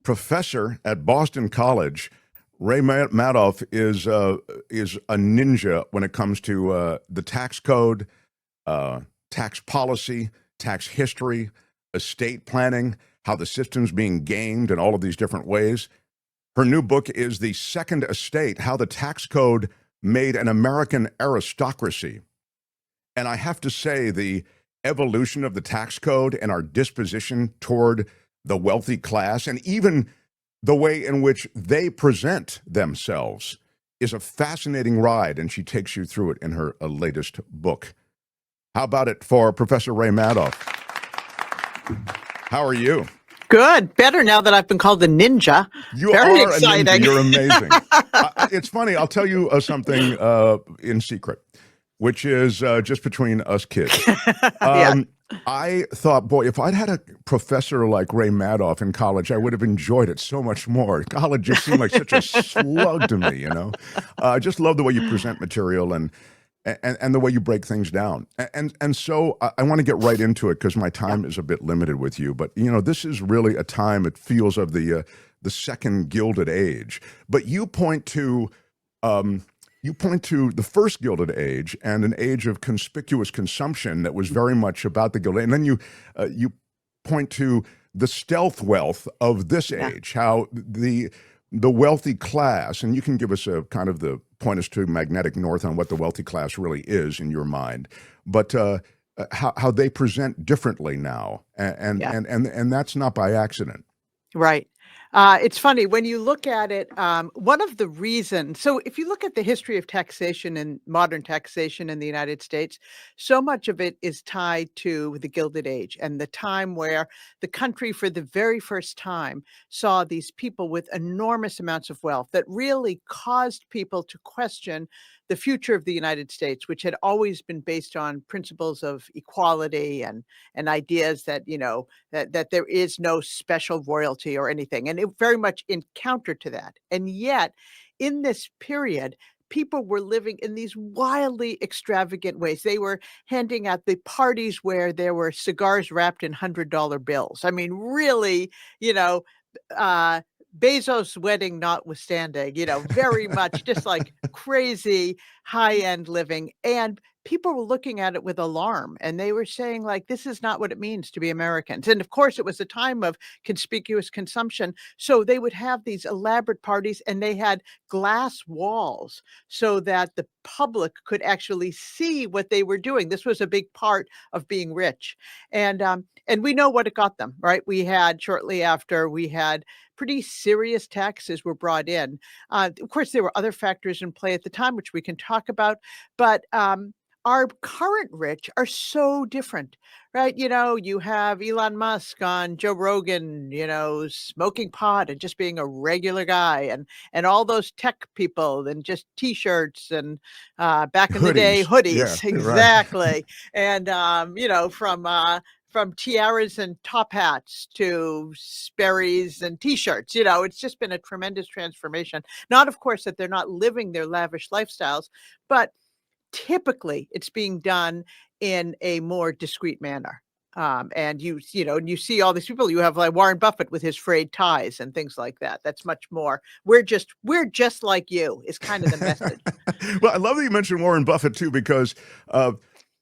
professor at Boston College. Madoff is a ninja when it comes to the tax code, tax policy, tax history, estate planning, how the system's being gamed in all of these different ways. Her new book is The Second Estate: How the Tax Code Made an American Aristocracy. And I have to say, the evolution of the tax code and our disposition toward the wealthy class, and even the way in which they present themselves, is a fascinating ride, and she takes you through it in her latest book. How about it for Professor Ray Madoff? How are you? Good. Better now that I've been called a ninja. You Very are exciting. A ninja. You're amazing. It's funny. I'll tell you something in secret, which is just between us kids. Yeah. I thought, boy, if I'd had a professor like Ray Madoff in college, I would have enjoyed it so much more. College just seemed like such a slug to me, you know. I just love the way you present material and the way you break things down. And so I want to get right into it because my time is a bit limited with you. But, you know, this is really a time, it feels, of the second Gilded Age. But you point to the first Gilded Age and an age of conspicuous consumption that was very much about the Gilded Age. And then you point to the stealth wealth of this age, how the wealthy class, and you can give us a kind of the point us to magnetic north on what the wealthy class really is in your mind, but how they present differently now, and that's not by accident. Right. It's funny when you look at it. One of the reasons, so if you look at the history of taxation and modern taxation in the United States, so much of it is tied to the Gilded Age and the time where the country, for the very first time, saw these people with enormous amounts of wealth that really caused people to question the future of the United States, which had always been based on principles of equality and ideas that, you know, that there is no special royalty or anything. And it very much in counter to that. And yet, in this period, people were living in these wildly extravagant ways. They were handing out the parties where there were cigars wrapped in $100 bills. I mean, really, you know, uh, Bezos' wedding notwithstanding, you know, very much just like crazy high-end living. And people were looking at it with alarm, and they were saying, like, this is not what it means to be Americans. And of course, it was a time of conspicuous consumption. So they would have these elaborate parties, and they had glass walls so that the public could actually see what they were doing. This was a big part of being rich. And we know what it got them, right? We had shortly after, we had pretty serious taxes were brought in. Of course, there were other factors in play at the time, which we can talk about, but our current rich are so different, right? You know, you have Elon Musk on Joe Rogan, you know, smoking pot and just being a regular guy, and all those tech people and just T-shirts and back in the day, hoodies, Yeah, exactly. right. And you know, from tiaras and top hats to Sperry's and T-shirts. You know, it's just been a tremendous transformation. Not, of course, that they're not living their lavish lifestyles, but typically it's being done in a more discreet manner. And you know, and you see all these people. You have like Warren Buffett with his frayed ties and things like that. That's much more. We're just like you is kind of the message. Well, I love that you mentioned Warren Buffett too, because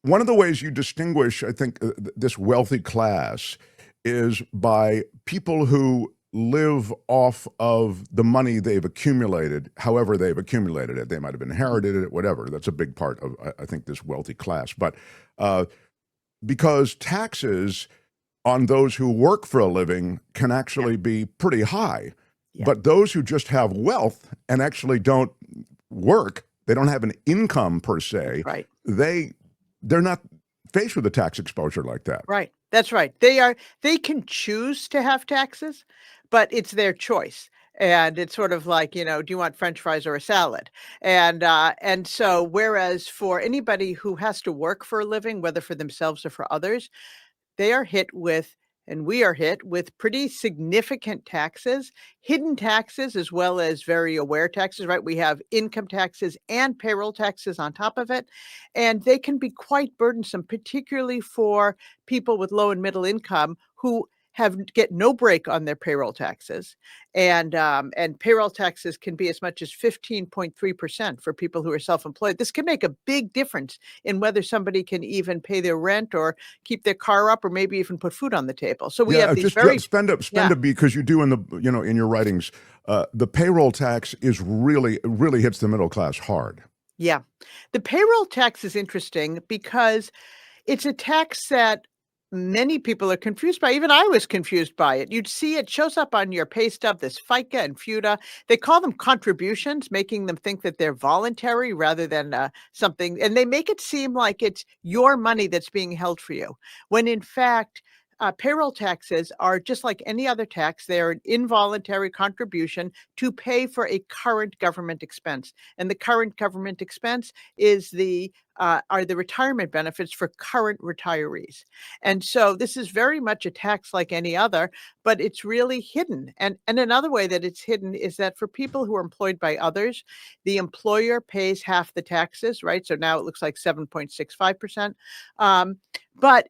one of the ways you distinguish, I think, this wealthy class is by people who live off of the money they've accumulated, however they've accumulated it. They might have inherited it, whatever. That's a big part of, I think, this wealthy class. But because taxes on those who work for a living can actually be pretty high. Yeah. But those who just have wealth and actually don't work, they don't have an income per se, Right. They're not faced with a tax exposure like that. Right. That's right. They can choose to have taxes, but it's their choice. And it's sort of like, you know, do you want French fries or a salad? And so whereas for anybody who has to work for a living, whether for themselves or for others, they are hit with, and we are hit with pretty significant taxes, hidden taxes, as well as very aware taxes, right? We have income taxes and payroll taxes on top of it. And they can be quite burdensome, particularly for people with low and middle income who get no break on their payroll taxes, and payroll taxes can be as much as 15.3% for people who are self-employed. This can make a big difference in whether somebody can even pay their rent or keep their car up or maybe even put food on the table. So we Yeah, have these just very spend a because you do in the in your writings, the payroll tax is really hits the middle class hard. yeah. The payroll tax is interesting because it's a tax that many people are confused by. Even I was confused by it. You'd see it shows up on your pay stub, this FICA and FUTA. They call them contributions, making them think that they're voluntary rather than something. And they make it seem like it's your money that's being held for you, when in fact, payroll taxes are just like any other tax. They're an involuntary contribution to pay for a current government expense. And the current government expense is are the retirement benefits for current retirees. And so this is very much a tax like any other, but it's really hidden. And another way that it's hidden is that for people who are employed by others, the employer pays half the taxes, right? So now it looks like 7.65%. But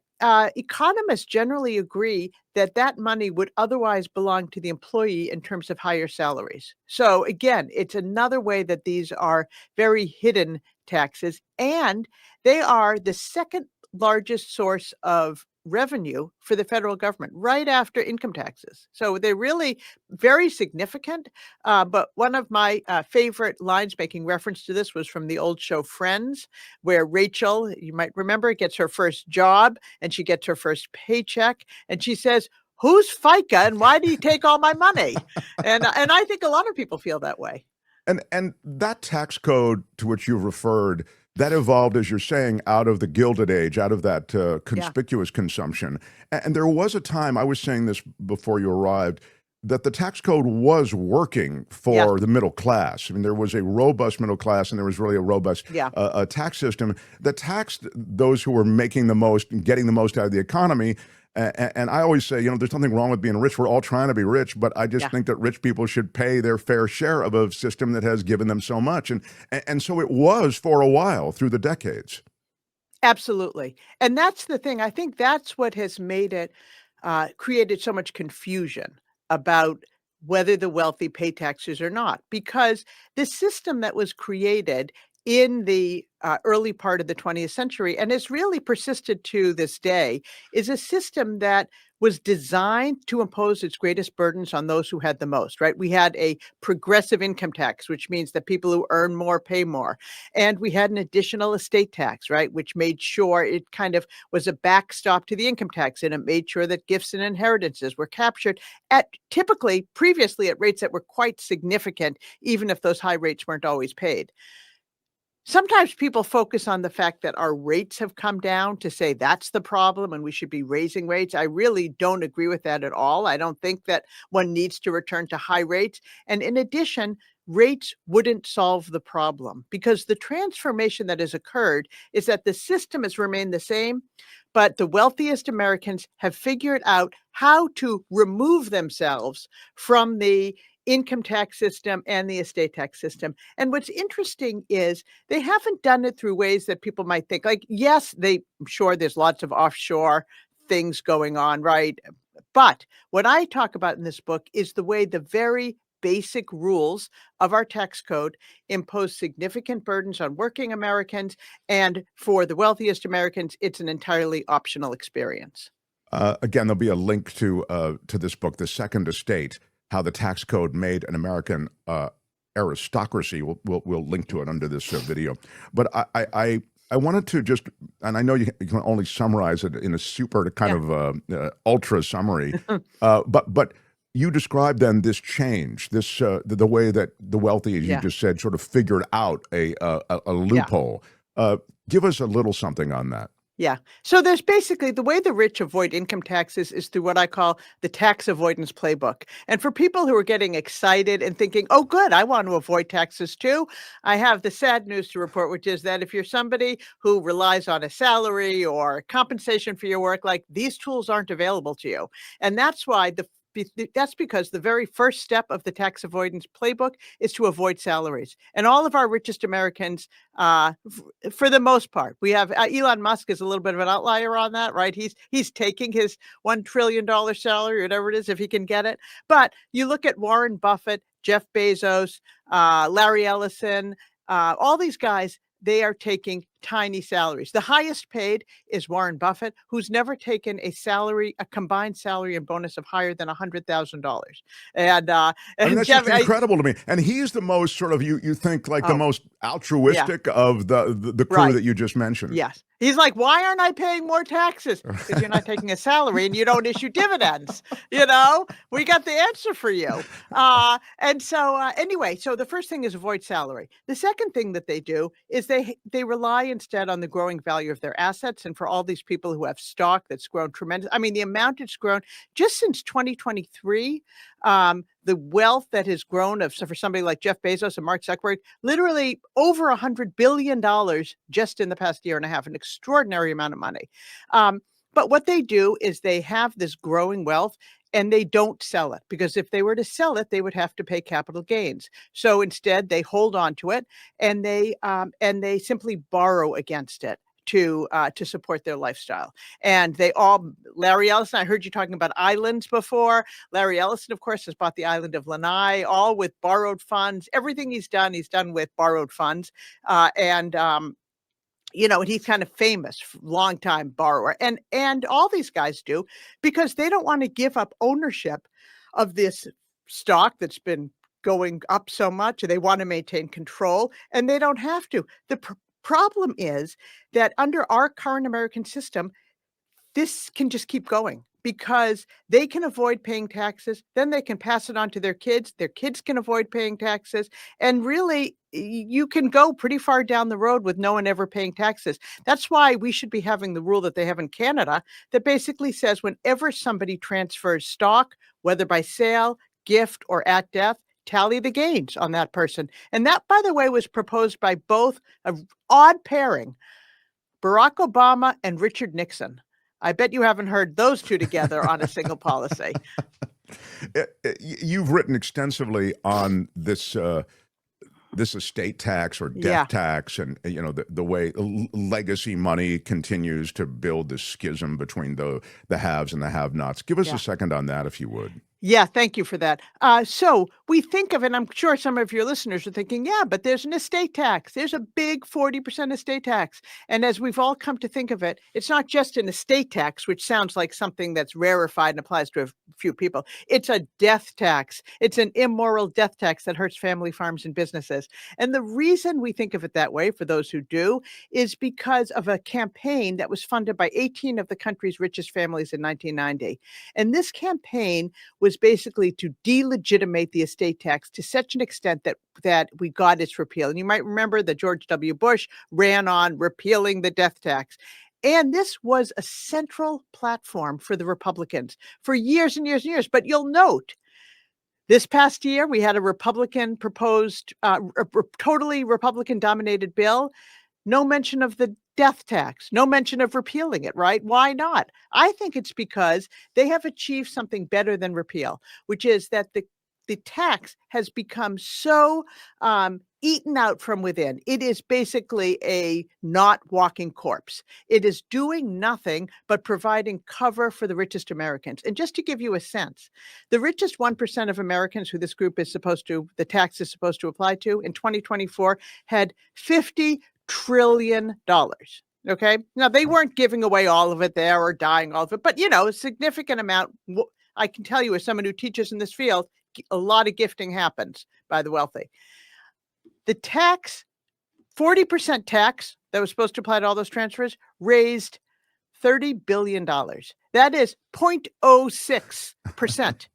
economists generally agree that that money would otherwise belong to the employee in terms of higher salaries. So again, it's another way that these are very hidden taxes, and they are the second largest source of revenue for the federal government, right after income taxes. So they're really very significant. But one of my favorite lines making reference to this was from the old show Friends, where Rachel, you might remember, gets her first job and she gets her first paycheck, and she says, "Who's FICA and why do you take all my money?" And I think a lot of people feel that way. And that tax code to which you've referred, that evolved, as you're saying, out of the Gilded Age, out of that Yeah, conspicuous consumption. And there was a time, I was saying this before you arrived, that the tax code was working yeah, for the middle class. I mean, there was a robust middle class, and there was really a robust yeah. tax system that taxed those who were making the most and getting the most out of the economy. And I always say, there's nothing wrong with being rich. We're all trying to be rich, but I just Yeah. think that rich people should pay their fair share of a system that has given them so much. And so it was for a while through the decades. Absolutely. And that's the thing. I think that's what has made it created so much confusion about whether the wealthy pay taxes or not, because the system that was created in the early part of the 20th century and has really persisted to this day is a system that was designed to impose its greatest burdens on those who had the most, right? We had a progressive income tax, which means that people who earn more pay more. And we had an additional estate tax, right, which made sure it kind of was a backstop to the income tax, and it made sure that gifts and inheritances were captured at typically previously at rates that were quite significant, even if those high rates weren't always paid. Sometimes people focus on the fact that our rates have come down to say that's the problem and we should be raising rates. I really don't agree with that at all. I don't think that one needs to return to high rates. And in addition, rates wouldn't solve the problem, because the transformation that has occurred is that the system has remained the same, but the wealthiest Americans have figured out how to remove themselves from the income tax system and the estate tax system. And what's interesting is they haven't done it through ways that people might think. Like, yes, I'm sure there's lots of offshore things going on, right? But what I talk about in this book is the way the very basic rules of our tax code impose significant burdens on working Americans. And for the wealthiest Americans, it's an entirely optional experience. Again, there'll be a link to this book, The Second Estate, How the Tax Code Made an American Aristocracy. We'll link to it under this video. But I wanted to just, and I know you can only summarize it in a super kind Yeah. of ultra summary, but you described then this change, this the way that the wealthy, as you Yeah. just said, sort of figured out a Yeah. loophole. Give us a little something on that. Yeah. So there's basically the way the rich avoid income taxes is through what I call the tax avoidance playbook. And for people who are getting excited and thinking, oh, good, I want to avoid taxes too, I have the sad news to report, which is that if you're somebody who relies on a salary or compensation for your work, like these tools aren't available to you. And that's why that's because the very first step of the tax avoidance playbook is to avoid salaries. And all of our richest Americans, for the most part, we have Elon Musk is a little bit of an outlier on that, right? He's taking his $1 trillion salary, whatever it is, if he can get it. But you look at Warren Buffett, Jeff Bezos, Larry Ellison, all these guys, they are taking tiny salaries. The highest paid is Warren Buffett, who's never taken a combined salary and bonus of higher than $100,000. And I mean, that's Jeff, just incredible to me. And he's the most sort of, you think like the most altruistic of the crew that you just mentioned. Yes. He's like, why aren't I paying more taxes? Because you're not taking a salary and you don't issue dividends. We got the answer for you. And so anyway, so the first thing is avoid salary. The second thing that they do is they rely instead on the growing value of their assets. And for all these people who have stock that's grown tremendous, I mean, the amount it's grown just since 2023, the wealth that has grown for somebody like Jeff Bezos and Mark Zuckerberg, literally over $100 billion just in the past year and a half, an extraordinary amount of money. But what they do is they have this growing wealth and they don't sell it, because if they were to sell it, they would have to pay capital gains. So instead they hold on to it and they simply borrow against it to support their lifestyle. And Larry Ellison, I heard you talking about islands before. Larry Ellison, of course, has bought the island of Lanai, all with borrowed funds. Everything he's done with borrowed funds. And he's kind of famous, longtime borrower. And all these guys do, because they don't want to give up ownership of this stock that's been going up so much. They want to maintain control, and they don't have to. The problem is that under our current American system, this can just keep going, because they can avoid paying taxes, then they can pass it on to their kids can avoid paying taxes, and really you can go pretty far down the road with no one ever paying taxes. That's why we should be having the rule that they have in Canada that basically says whenever somebody transfers stock, whether by sale, gift, or at death, tally the gains on that person. And that, by the way, was proposed by both an odd pairing, Barack Obama and Richard Nixon. I bet you haven't heard those two together on a single policy. You've written extensively on this estate tax or death tax, and the way legacy money continues to build this schism between the haves and the have-nots. Give us a second on that, if you would. Yeah, thank you for that. So we think of, and I'm sure some of your listeners are thinking, yeah, but there's an estate tax. There's a big 40% estate tax. And as we've all come to think of it, it's not just an estate tax, which sounds like something that's rarefied and applies to a few people. It's a death tax. It's an immoral death tax that hurts family farms and businesses. And the reason we think of it that way, for those who do, is because of a campaign that was funded by 18 of the country's richest families in 1990. And this campaign was basically to delegitimate the estate tax to such an extent that we got its repeal. And you might remember that George W. Bush ran on repealing the death tax. And this was a central platform for the Republicans for years and years and years. But you'll note, this past year, we had a Republican proposed, totally Republican-dominated bill. No mention of the death tax, no mention of repealing it, right? Why not? I think it's because they have achieved something better than repeal, which is that the tax has become so eaten out from within. It is basically a not walking corpse. It is doing nothing but providing cover for the richest Americans. And just to give you a sense, the richest 1% of Americans who this group the tax is supposed to apply to in 2024 had $50 trillion. Okay. Now, they weren't giving away all of it there or dying all of it, but a significant amount. I can tell you, as someone who teaches in this field, a lot of gifting happens by the wealthy. The tax, 40% tax that was supposed to apply to all those transfers, raised $30 billion. That is 0.06%.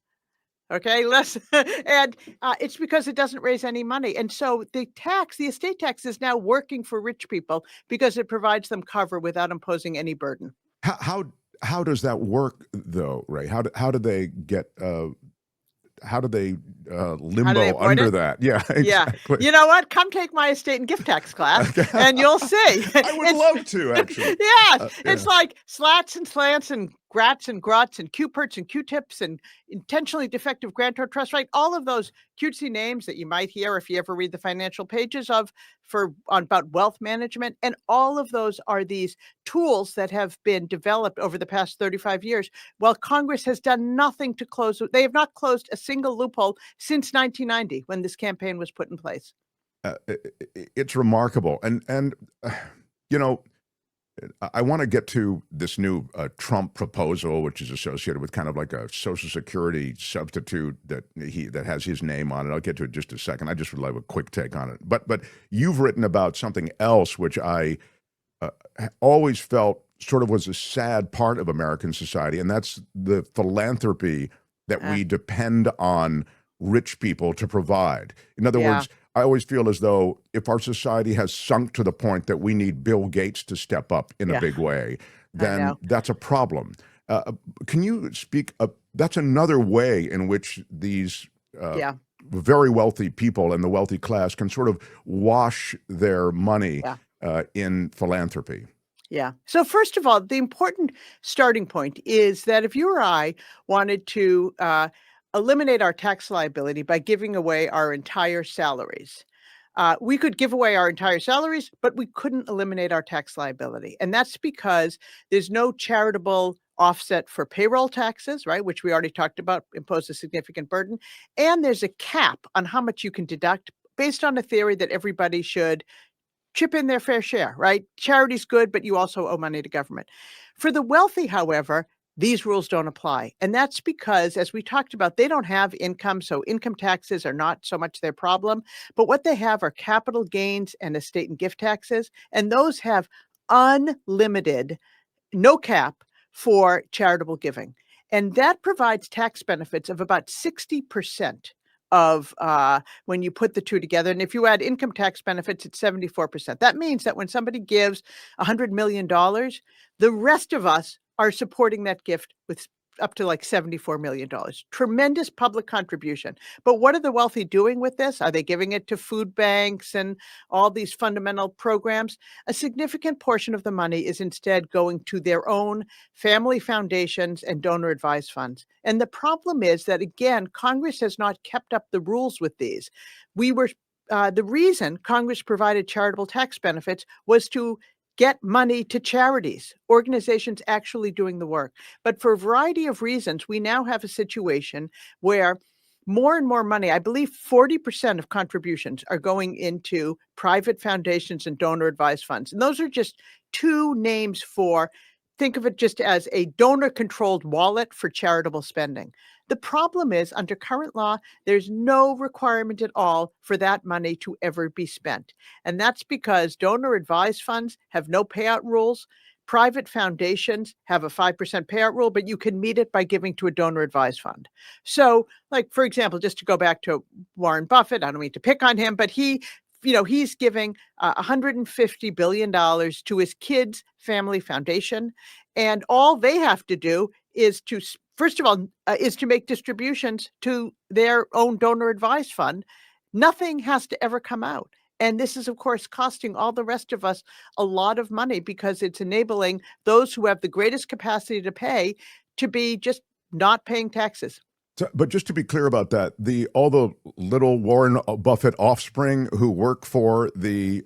Okay, less, and it's because it doesn't raise any money. And so the estate tax is now working for rich people because it provides them cover without imposing any burden. How does that work, though, Ray? How do they get limbo under that? Yeah, exactly. You know what? Come take my estate and gift tax class, and you'll see. I would love to, actually. It's like slats and slants and grats and grots and Q-perts and Q-tips and intentionally defective grantor trust, right? All of those cutesy names that you might hear if you ever read the financial pages about wealth management. And all of those are these tools that have been developed over the past 35 years. Well, Congress has done nothing to close. They have not closed a single loophole since 1990 when this campaign was put in place. It's remarkable. And you know, I want to get to this new Trump proposal, which is associated with kind of like a Social Security substitute that has his name on it. I'll get to it in just a second. I just would like a quick take on it. But you've written about something else, which I always felt sort of was a sad part of American society, and that's the philanthropy that we depend on rich people to provide. In other words, I always feel as though if our society has sunk to the point that we need Bill Gates to step up in a big way, then that's a problem. Can you speak up? That's another way in which these very wealthy people and the wealthy class can sort of wash their money in philanthropy. Yeah. So first of all, the important starting point is that if you or I wanted to eliminate our tax liability by giving away our entire salaries, we could give away our entire salaries, but we couldn't eliminate our tax liability. And that's because there's no charitable offset for payroll taxes, right, which we already talked about, impose a significant burden. And there's a cap on how much you can deduct based on a theory that everybody should chip in their fair share, right? Charity's good, but you also owe money to government. For the wealthy, however, these rules don't apply. And that's because, as we talked about, they don't have income, so income taxes are not so much their problem. But what they have are capital gains and estate and gift taxes, and those have unlimited, no cap for charitable giving. And that provides tax benefits of about 60% of when you put the two together. And if you add income tax benefits, it's 74%. That means that when somebody gives $100 million, the rest of us are supporting that gift with up to like $74 million. Tremendous public contribution. But what are the wealthy doing with this? Are they giving it to food banks and all these fundamental programs? A significant portion of the money is instead going to their own family foundations and donor advised funds. And the problem is that, again, Congress has not kept up the rules with these. The reason Congress provided charitable tax benefits was to get money to charities, organizations actually doing the work. But for a variety of reasons, we now have a situation where more and more money, I believe 40% of contributions are going into private foundations and donor advised funds. And those are just two names think of it just as a donor-controlled wallet for charitable spending. The problem is, under current law, there's no requirement at all for that money to ever be spent. And that's because donor-advised funds have no payout rules. Private foundations have a 5% payout rule, but you can meet it by giving to a donor-advised fund. So, like, for example, just to go back to Warren Buffett, I don't mean to pick on him, but he's giving $150 billion to his kids' family foundation. And all they have to do is first of all, is to make distributions to their own donor advised fund. Nothing has to ever come out. And this is, of course, costing all the rest of us a lot of money because it's enabling those who have the greatest capacity to pay to be just not paying taxes. So, but just to be clear about that, all the little Warren Buffett offspring who work for the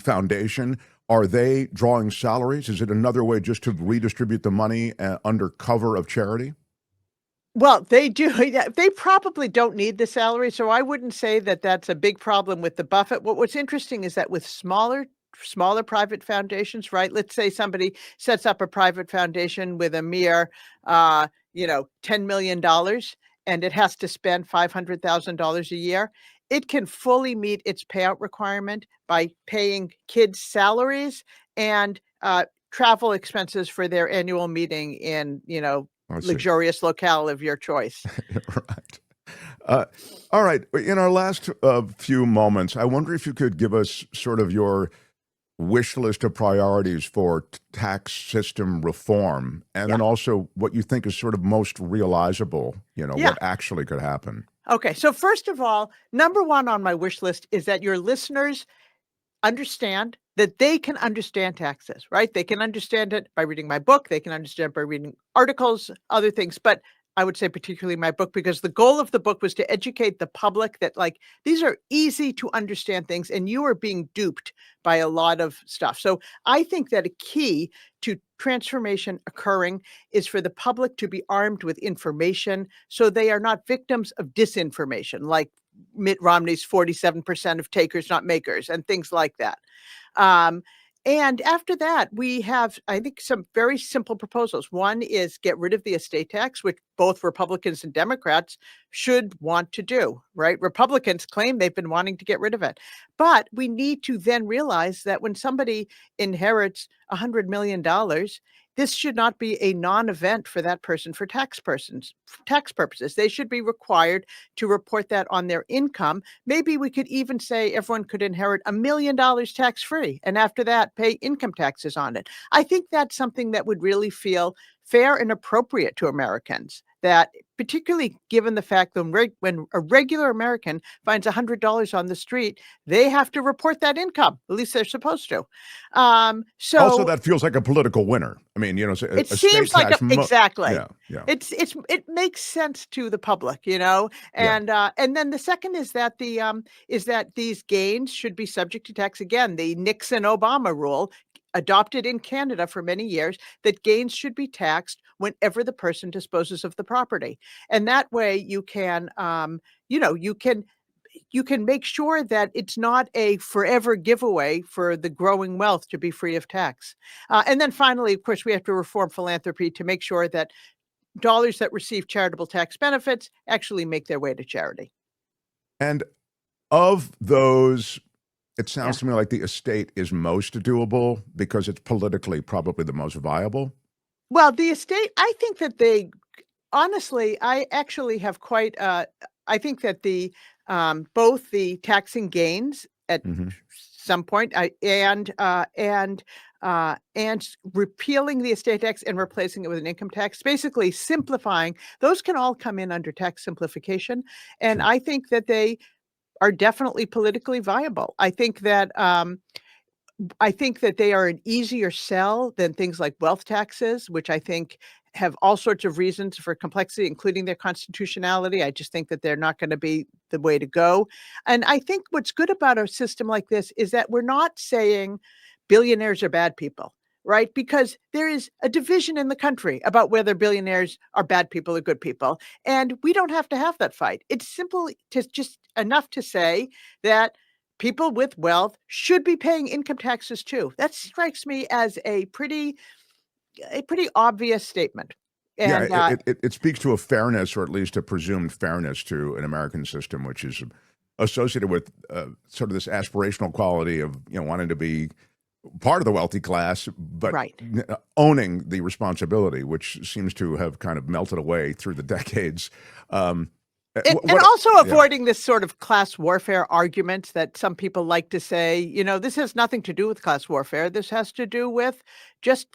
foundation, are they drawing salaries? Is it another way just to redistribute the money under cover of charity? Well, they do. They probably don't need the salary, so I wouldn't say that that's a big problem with the Buffett. What's interesting is that with smaller private foundations, right? Let's say somebody sets up a private foundation with a mere, $10 million, and it has to spend $500,000 a year. It can fully meet its payout requirement by paying kids' salaries and travel expenses for their annual meeting in, luxurious locale of your choice. Right. All right. In our last few moments, I wonder if you could give us sort of your wish list of priorities for tax system reform, and then also what you think is sort of most realizable, what actually could happen. Okay. So first of all, number one on my wish list is that your listeners understand that they can understand taxes, right? They can understand it by reading my book. They can understand it by reading articles, other things. But I would say particularly my book, because the goal of the book was to educate the public that, like, these are easy to understand things and you are being duped by a lot of stuff. So I think that a key to transformation occurring is for the public to be armed with information so they are not victims of disinformation, like Mitt Romney's 47% of takers, not makers, and things like that. Um, and after that, we have, I think, some very simple proposals. One is get rid of the estate tax, which both Republicans and Democrats should want to do, right? Republicans claim they've been wanting to get rid of it. But we need to then realize that when somebody inherits $100 million, this should not be a non-event for that person for tax purposes. They should be required to report that on their income. Maybe we could even say everyone could inherit $1 million tax-free, and after that, pay income taxes on it. I think that's something that would really feel fair and appropriate to Americans, that particularly given the fact that when a regular American finds $100 on the street, they have to report that income. At least they're supposed to. Also, that feels like a political winner. I mean, It a seems state like tax. exactly. Yeah, yeah. It makes sense to the public, Yeah. and then the second is that these gains should be subject to tax. Again, the Nixon-Obama rule, adopted in Canada for many years, that gains should be taxed whenever the person disposes of the property. And that way you can, you can make sure that it's not a forever giveaway for the growing wealth to be free of tax. And then finally, of course, we have to reform philanthropy to make sure that dollars that receive charitable tax benefits actually make their way to charity. And of those, it Yeah. sounds to me like the estate is most doable because it's politically probably the most viable. Well, the estate, I think that honestly, I actually have quite, I think that both the taxing gains at Hmm. some point, and repealing the estate tax and replacing it with an income tax, basically simplifying, those can all come in under tax simplification. And Sure. I think that they are definitely politically viable. I think that they are an easier sell than things like wealth taxes, which I think have all sorts of reasons for complexity, including their constitutionality. I just think that they're not going to be the way to go. And I think what's good about a system like this is that we're not saying billionaires are bad people, right? Because there is a division in the country about whether billionaires are bad people or good people. And we don't have to have that fight. It's simply just enough to say that people with wealth should be paying income taxes too. That strikes me as a pretty obvious statement. Yeah, And it speaks to a fairness, or at least a presumed fairness, to an American system, which is associated with sort of this aspirational quality of wanting to be part of the wealthy class, but right. Owning the responsibility, which seems to have kind of melted away through the decades. And also avoiding this sort of class warfare argument that some people like to say, this has nothing to do with class warfare. This has to do with just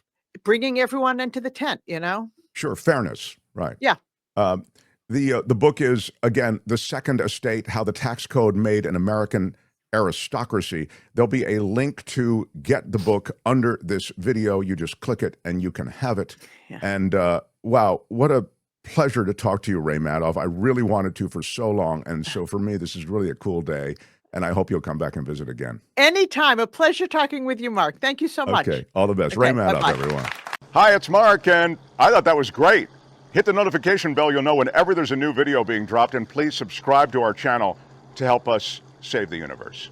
bringing everyone into the tent, Sure, fairness, right. Yeah. The book is, again, The Second Estate, How the Tax Code Made an American Aristocracy. There'll be a link to get the book under this video. You just click it and you can have it. Yeah. And wow, what a pleasure to talk to you, Ray Madoff. I really wanted to for so long. And so for me, this is really a cool day. And I hope you'll come back and visit again. Anytime. A pleasure talking with you, Mark. Thank you so much. Okay. All the best. Okay, Ray Madoff, bye-bye. everyone. Hi, it's Mark, and I thought that was great. Hit the notification bell. You'll know whenever there's a new video being dropped. And please subscribe to our channel to help us save the universe.